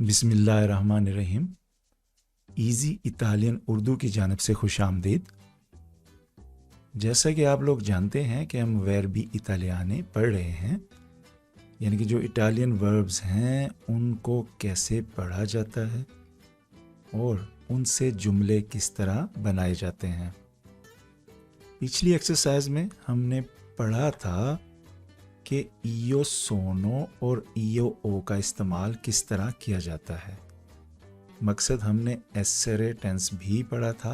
बिस्मिल्लाहिर्रहमानिर्रहीम। Easy Italian Urdu की जानिब से खुश आमदीद। जैसा कि आप लोग जानते हैं कि हम वर्बी इटालियाने पढ़ रहे हैं, यानी कि जो इटालियन वर्ब्स हैं उनको कैसे पढ़ा जाता है और उनसे जुमले किस तरह बनाए जाते हैं। पिछली एक्सरसाइज में हमने पढ़ा था कि ईयो सोनो और ईयो ओ का इस्तेमाल किस तरह किया जाता है। मकसद हमने एसेरे टेंस भी पढ़ा था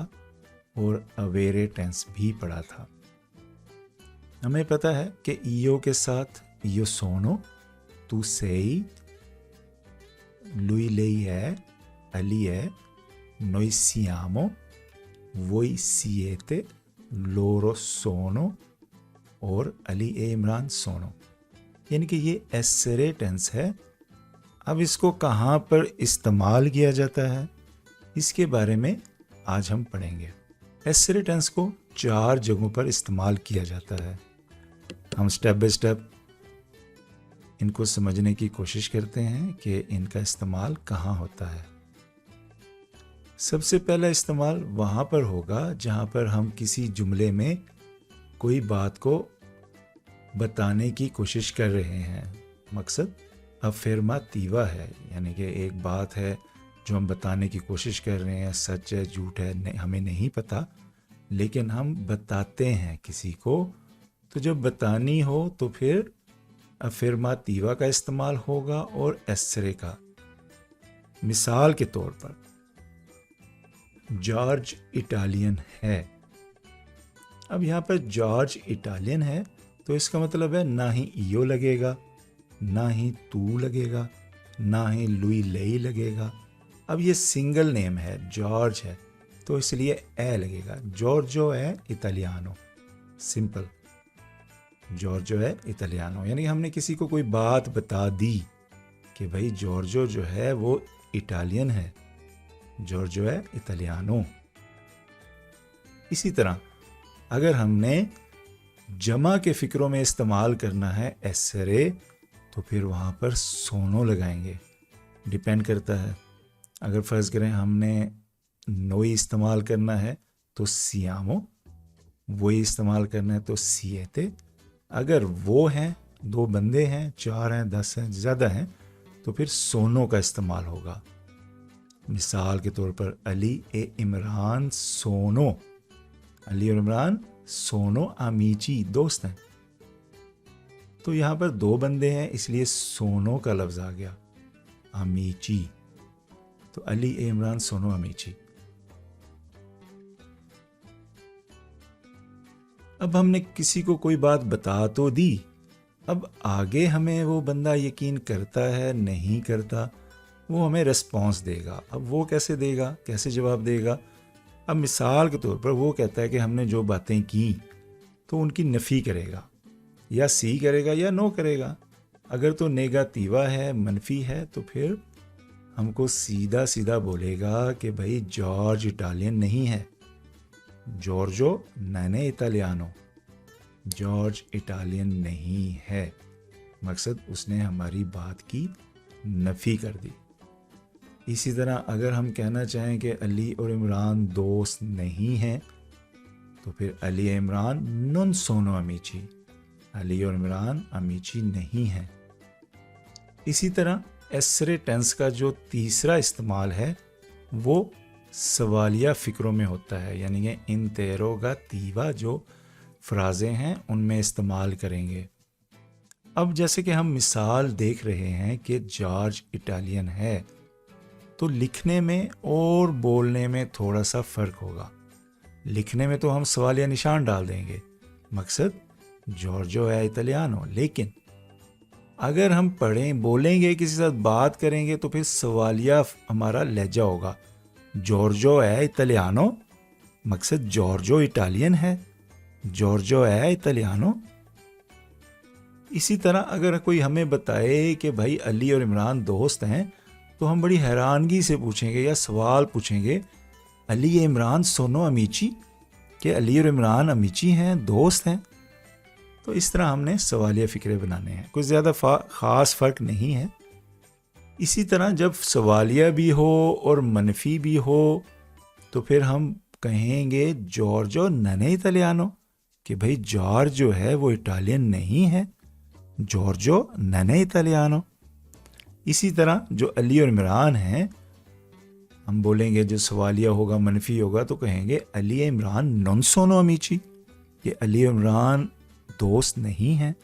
और अवेरे टेंस भी पढ़ा था। हमें पता है कि ईयो के साथ ईयो सोनो, तू सेई, लुई लेई है, अली है, noi siamo, voi siete, loro sono और अली ए इमरान सोनो, यानी कि ये एसेरे टेंस है। अब इसको कहाँ पर इस्तेमाल किया जाता है इसके बारे में आज हम पढ़ेंगे। एसेरे टेंस को 4 जगहों पर इस्तेमाल किया जाता है। हम स्टेप बाय स्टेप इनको समझने की कोशिश करते हैं कि इनका इस्तेमाल कहाँ होता है। सबसे पहला इस्तेमाल वहाँ पर होगा जहाँ पर हम किसी जुमले में कोई बात को बताने की कोशिश कर रहे हैं। मकसद अफर्मातीवा है, यानी कि एक बात है जो हम बताने की कोशिश कर रहे हैं, सच है झूठ है हमें नहीं पता, लेकिन हम बताते हैं किसी को। तो जब बतानी हो तो फिर अफर्मातीवा का इस्तेमाल होगा और एसरे का। मिसाल के तौर पर जॉर्ज इटालियन है। अब यहाँ पर जॉर्ज इटालियन है तो इसका मतलब है ना ही ईयो लगेगा, ना ही तू लगेगा, ना ही लुई लेई लगेगा। अब ये सिंगल नेम है, जॉर्ज है, तो इसलिए ए लगेगा। जॉर्जो है इटालियानो, सिंपल जॉर्जो है इटालियानो। यानी हमने किसी को कोई बात बता दी कि भाई जॉर्जो जो है वो इटालियन है, जॉर्जो है इटालियानो। इसी तरह अगर हमने जमा के फिक्रों में इस्तेमाल करना है एसरे, तो फिर वहाँ पर सोनो लगाएंगे। डिपेंड करता है, अगर फ़र्ज़ करें हमने नोई इस्तेमाल करना है तो सियामो, वही इस्तेमाल करना है तो सिएते। अगर वो हैं, 2 बंदे हैं, 4 हैं, 10 हैं, ज़्यादा हैं, तो फिर सोनो का इस्तेमाल होगा। मिसाल के तौर पर अली ए इमरान सोनो, अली और इमरान सोनो आमीची, दोस्त हैं। तो यहाँ पर 2 बंदे हैं इसलिए सोनो का लफ्ज़ आ गया, आमीची। तो अली ए इमरान सोनो आमीची। अब हमने किसी को कोई बात बता तो दी, अब आगे हमें वो बंदा यकीन करता है नहीं करता, वो हमें रिस्पॉन्स देगा। अब वो कैसे देगा, कैसे जवाब देगा। अब मिसाल के तौर पर वो कहता है कि हमने जो बातें की, तो उनकी नफ़ी करेगा, या सी करेगा या नो करेगा। अगर तो नेगेटिवा है, मनफी है, तो फिर हमको सीधा सीधा बोलेगा कि भाई जॉर्ज इटालियन नहीं है, जॉर्जो नैने इटालियानो, जॉर्ज इटालियन नहीं है। मकसद उसने हमारी बात की नफ़ी कर दी। इसी तरह अगर हम कहना चाहें कि अली और इमरान दोस्त नहीं हैं, तो फिर अली इमरान नॉन सोनो अमीची, अली और इमरान अमीची नहीं हैं। इसी तरह एसरे टेंस का जो तीसरा इस्तेमाल है वो सवालिया फ़िक्रों में होता है, यानी कि इंटेरोगाटिवा जो फ्राज़ें हैं उनमें इस्तेमाल करेंगे। अब जैसे कि हम मिसाल देख रहे हैं कि जॉर्ज इटालियन है, तो लिखने में और बोलने में थोड़ा सा फ़र्क होगा। लिखने में तो हम सवालिया निशान डाल देंगे, मकसद जॉर्जो है इटालियानो, लेकिन अगर हम पढ़ें, बोलेंगे, किसी के साथ बात करेंगे, तो फिर सवालिया हमारा लहजा होगा, जॉर्जो है इटालियानो, मकसद जॉर्जो इटालियन है, जॉर्जो है इटालियानो। इसी तरह अगर कोई हमें बताए कि भाई अली और इमरान दोस्त हैं, तो हम बड़ी हैरानगी से पूछेंगे या सवाल पूछेंगे, अली इमरान सोनो अमीची, कि अली और इमरान अमीची हैं, दोस्त हैं। तो इस तरह हमने सवालिया फ़िक्रे बनाने हैं। कोई ज़्यादा ख़ास फ़र्क नहीं है। इसी तरह जब सवालिया भी हो और मनफी भी हो तो फिर हम कहेंगे जॉर्जो नने इटालियानो, कि भाई जॉर्ज जो है वो इटालियन नहीं है, जॉर्जो नने इटालियानो। इसी तरह जो अली और इमरान हैं, हम बोलेंगे जो सवालिया होगा मनफी होगा तो कहेंगे अली इमरान नॉन सोनो अमीची, ये अली इमरान दोस्त नहीं हैं।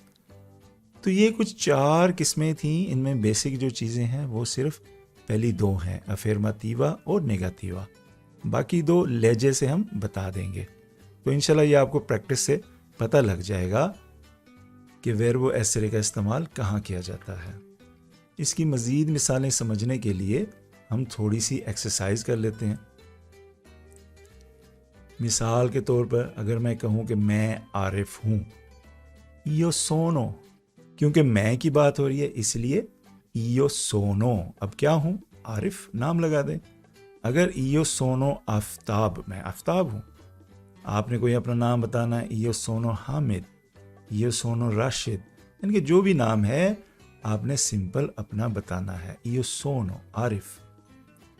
तो ये कुछ 4 किस्में थी, इनमें बेसिक जो चीज़ें हैं वो सिर्फ पहली 2 हैं, अफर्मेटिवा और नेगेटिवा, बाकी 2 लहजे से हम बता देंगे। तो इंशाल्लाह ये आपको प्रैक्टिस से पता लग जाएगा कि वर्बो एसरे का इस्तेमाल कहाँ किया जाता है। इसकी मज़ीद मिसालें समझने के लिए हम थोड़ी सी एक्सरसाइज कर लेते हैं। मिसाल के तौर पर अगर मैं कहूँ कि मैं आरिफ हूँ, यो सोनो, क्योंकि मैं की बात हो रही है इसलिए यो सोनो, अब क्या हूँ, आरिफ, नाम लगा दें। अगर यो सोनो आफ्ताब, मैं आफ्ताब हूँ, आपने कोई अपना नाम बताना है, यो सोनो हामिद, यो सोनो राशिद, यानी कि जो भी नाम है आपने सिंपल अपना बताना है, यो सोनो आरिफ,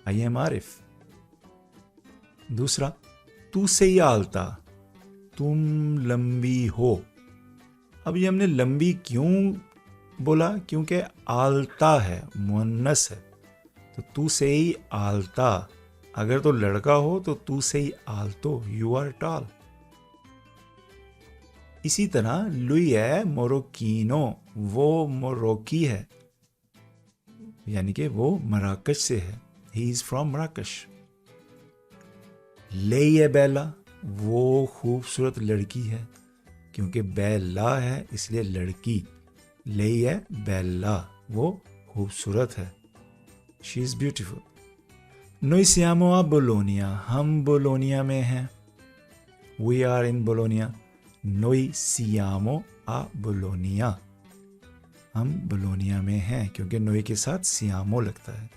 आई एम आरिफ। दूसरा, तू से आलता, तुम लंबी हो। अब ये हमने लंबी क्यों बोला, क्योंकि आलता है, मुअन्नस है, तो तू से ही आलता। अगर तो लड़का हो तो तू से ही आलतो, यू आर टॉल। इसी तरह लुई है मोरोकीनो, वो मोरोकी है, यानी कि वो मराकश से है, ही इज फ्रॉम मराकश। लेई है बेला, वो खूबसूरत लड़की है, क्योंकि बेला है इसलिए लड़की, लेई है बेला, वो खूबसूरत है, शी इज ब्यूटीफुल। नोई सियामो आ बोलोनिया, हम बोलोनिया में हैं, वी आर इन बोलोनिया। नोई सियामो आ बोलोनिया, हम बोलोनिया में हैं, क्योंकि नोई के साथ सियामो लगता है।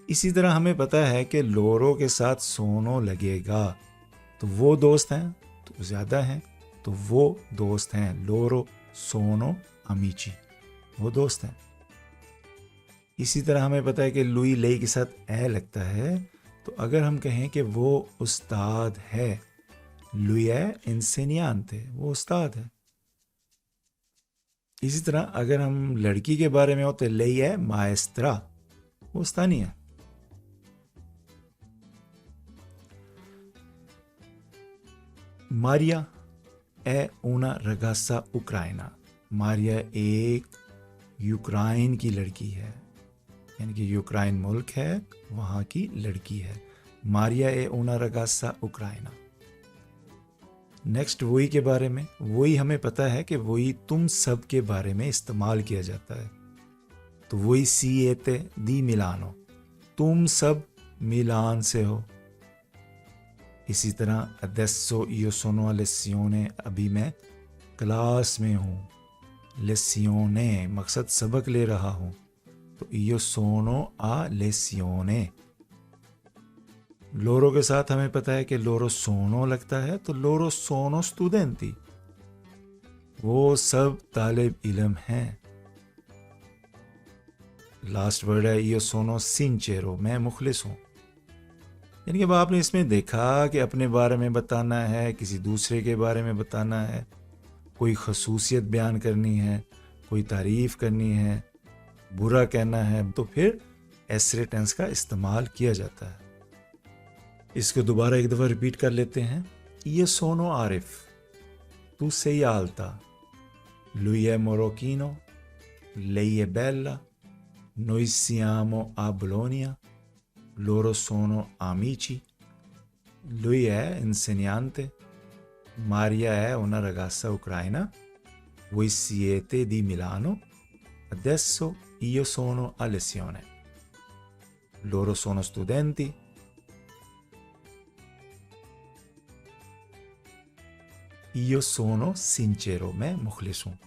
इसी तरह हमें पता है कि लोरो के साथ सोनो लगेगा, तो वो दोस्त हैं, तो ज़्यादा हैं, तो वो दोस्त हैं, लोरो सोनो अमीची, वो दोस्त हैं। इसी तरह हमें पता है कि लुई लेई के साथ ए लगता है, तो अगर हम कहें कि वो उस्ताद है, लुई है इंसेनियांते, वो उस्ताद है। इसी तरह अगर हम लड़की के बारे में हो तो लेई है माएस्त्रा, वो उस्तानी है। मारिया ए ऊना रगासा उक्राइना, मारिया एक यूक्राइन की लड़की है, यानी कि यूक्राइन मुल्क है, वहाँ की लड़की है। मारिया ए ऊना रगासा उक्राइना। नेक्स्ट वही के बारे में, वही हमें पता है कि वही तुम सब के बारे में इस्तेमाल किया जाता है, तो वही सीएते दी मिलानो, तुम सब मिलान से हो। इसी तरह अदेसो इयो सोनो लेसियोने, अभी मैं क्लास में हूँ, लेसियोने मकसद सबक ले रहा हूँ, तो इयो सोनो आ लेसियोने। लोरो के साथ हमें पता है कि लोरो सोनो लगता है, तो लोरो सोनो स्टूडेंटी, वो सब तालिब इल्म हैं। लास्ट वर्ड है इयो सोनो सिंचेरो, मैं मुखलिस हूँ। यानी कि अब आपने इसमें देखा कि अपने बारे में बताना है, किसी दूसरे के बारे में बताना है, कोई खसूसियत बयान करनी है, कोई तारीफ़ करनी है, बुरा कहना है, तो फिर एसरे टेंस का इस्तेमाल किया जाता है। इसको दोबारा एक दफ़ा रिपीट कर लेते हैं। ये सोनो आरिफ, तू sei alta, lui è marocchino, lei è bella, noi siamo a Bologna, loro sono amici, lui è insegnante, Maria è una ragazza ucraina, voi siete di Milano, adesso io sono a lezione, loro sono studenti, io sono sincero, मैं मुखलिस हूँ।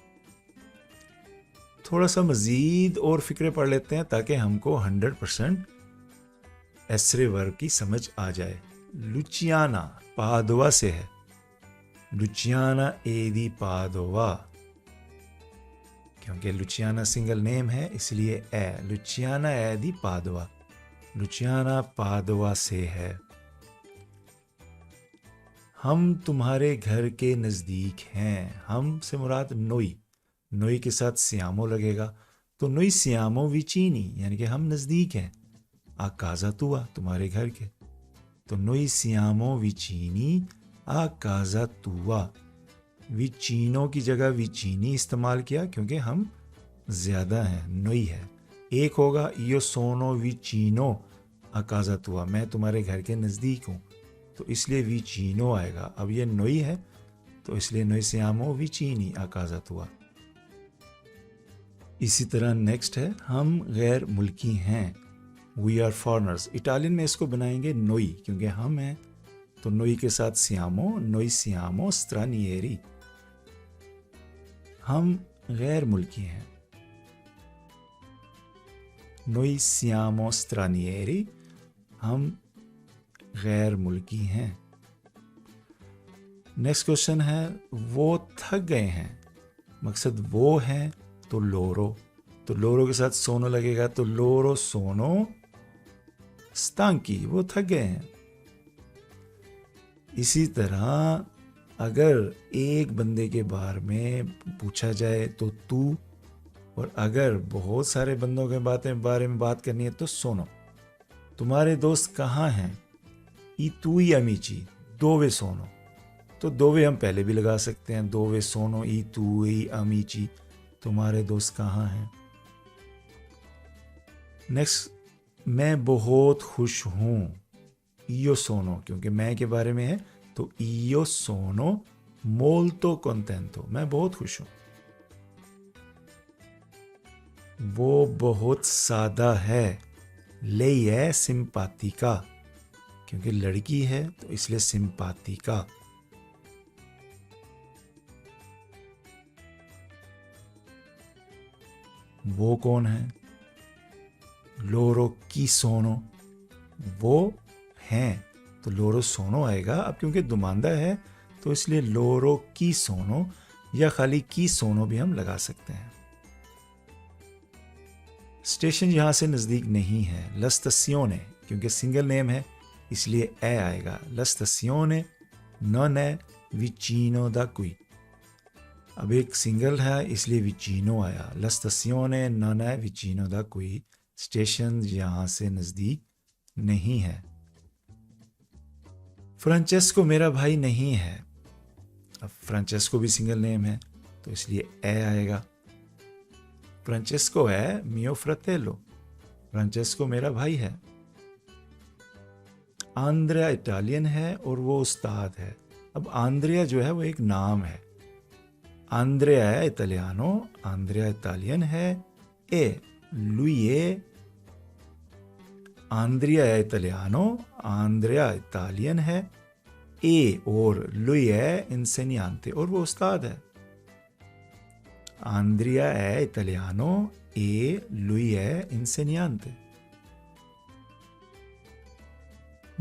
थोड़ा सा मज़ीद और फ़िक्रे पढ़ लेते हैं ताकि हमको 100% एसरे वर्ब की समझ आ जाए। लुचियाना पादोवा से है, लुचियाना एदी पादोवा। क्योंकि लुचियाना सिंगल नेम है इसलिए ए, लुचियाना ए दी पादवा, लुचियाना पादवा से है। हम तुम्हारे घर के नज़दीक हैं, हम से मुराद नोई, नोई के साथ सियामो लगेगा तो नोई सियामो विचीनी, यानी कि हम नज़दीक हैं। आ काजा तुआ, तुम्हारे घर के, तो नोई सियामो विचीनी आ काजा तुआ। विचीनो की जगह विचीनी इस्तेमाल किया क्योंकि हम ज़्यादा हैं, नोई है। एक होगा यो सोनो विचीनो आ काजा तुआ, मैं तुम्हारे घर के नज़दीक हूँ, तो इसलिए विचीनो आएगा। अब ये नोई है तो इसलिए नोई सियामो विचीनी आ काजा तुआ। इसी तरह नेक्स्ट है हम गैर मुल्की हैं, वी आर फॉरनर्स। इटालियन में इसको बनाएंगे नोई क्योंकि हम हैं, तो नोई के साथ सियामो, नोई सियामो स्ट्रानिएरी, हम गैर मुल्की हैं। नोई सियामो स्ट्रानिएरी, हम गैर मुल्की हैं। नेक्स्ट क्वेश्चन है वो थक गए हैं, मकसद वो हैं तो लोरो, तो लोरो के साथ सोनो लगेगा तो लोरो सोनो स्तांकी, वो थक गए हैं। इसी तरह अगर एक बंदे के बारे में पूछा जाए तो तू, और अगर बहुत सारे बंदों के बारे में बात करनी है तो सोनो। तुम्हारे दोस्त कहाँ हैं, ई तू ही अमीची, दोवे सोनो, तो दोवे हम पहले भी लगा सकते हैं, दोवे सोनो ई तू ही अमीची, तुम्हारे दोस्त कहाँ हैं। नेक्स्ट, मैं बहुत खुश हूँ, इयो सोनो, क्योंकि मैं के बारे में है तो इयो सोनो मोल्तो कोंटेंटो, मैं बहुत खुश हूँ। वो बहुत सादा है, लेई है सिंपातिका, क्योंकि लड़की है तो इसलिए सिंपातिका। वो कौन है, लोरो की सोनो, वो हैं तो लोरो सोनो आएगा। अब क्योंकि दुमांदा है तो इसलिए लोरो की सोनो या खाली की सोनो भी हम लगा सकते हैं। स्टेशन यहां से नजदीक नहीं है, लस्तासियोने, क्योंकि सिंगल नेम है इसलिए ए आएगा, लस्तासियोने नॉन है विचीनो दा क्वी। अब एक सिंगल है इसलिए विचीनो आया, लस्तासियोने नॉन है विचीनो दा क्वी, स्टेशन यहां से नजदीक नहीं है। फ्रांचेस्को मेरा भाई नहीं है, अब फ्रांचेस्को भी सिंगल नेम है तो इसलिए ए आएगा। फ्रांचेस्को है मियो फ्रatello, फ्रांचेस्को मेरा भाई है। आंद्रिया इटालियन है और वो उस्ताद है। अब आंद्रिया जो है वो एक नाम है, आंद्रिया है इटालियानो, आंद्रिया इटालियन है। ए lui è, आंद्रिया है इटालियानो, आंद्रिया इटालियन है। ए और lui è insegnante, और वो उस्ताद है। Andrea è italiano e lui è insegnante.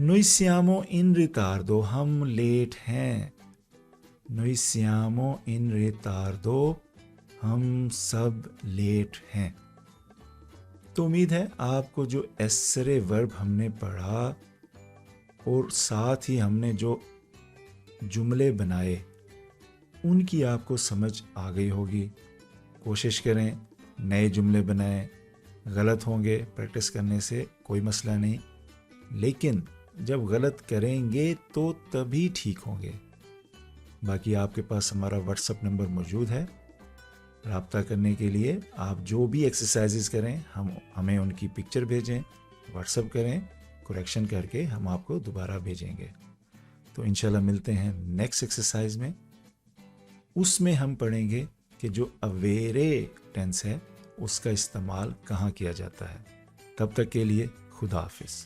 Noi siamo in ritardo, हम लेट हैं। Noi siamo in ritardo, हम सब लेट हैं। तो उम्मीद है आपको जो एसरे वर्ब हमने पढ़ा और साथ ही हमने जो जुमले बनाए उनकी आपको समझ आ गई होगी। कोशिश करें नए जुमले बनाएं, गलत होंगे प्रैक्टिस करने से कोई मसला नहीं, लेकिन जब गलत करेंगे तो तभी ठीक होंगे। बाकी आपके पास हमारा व्हाट्सएप नंबर मौजूद है, राब्ता करने के लिए आप जो भी एक्सरसाइजेस करें हमें उनकी पिक्चर भेजें, व्हाट्सएप करें, करेक्शन करके हम आपको दोबारा भेजेंगे। तो इंशाल्लाह मिलते हैं नेक्स्ट एक्सरसाइज में। उसमें हम पढ़ेंगे कि जो अवेरे टेंस है उसका इस्तेमाल कहाँ किया जाता है। तब तक के लिए खुदा हाफिज़।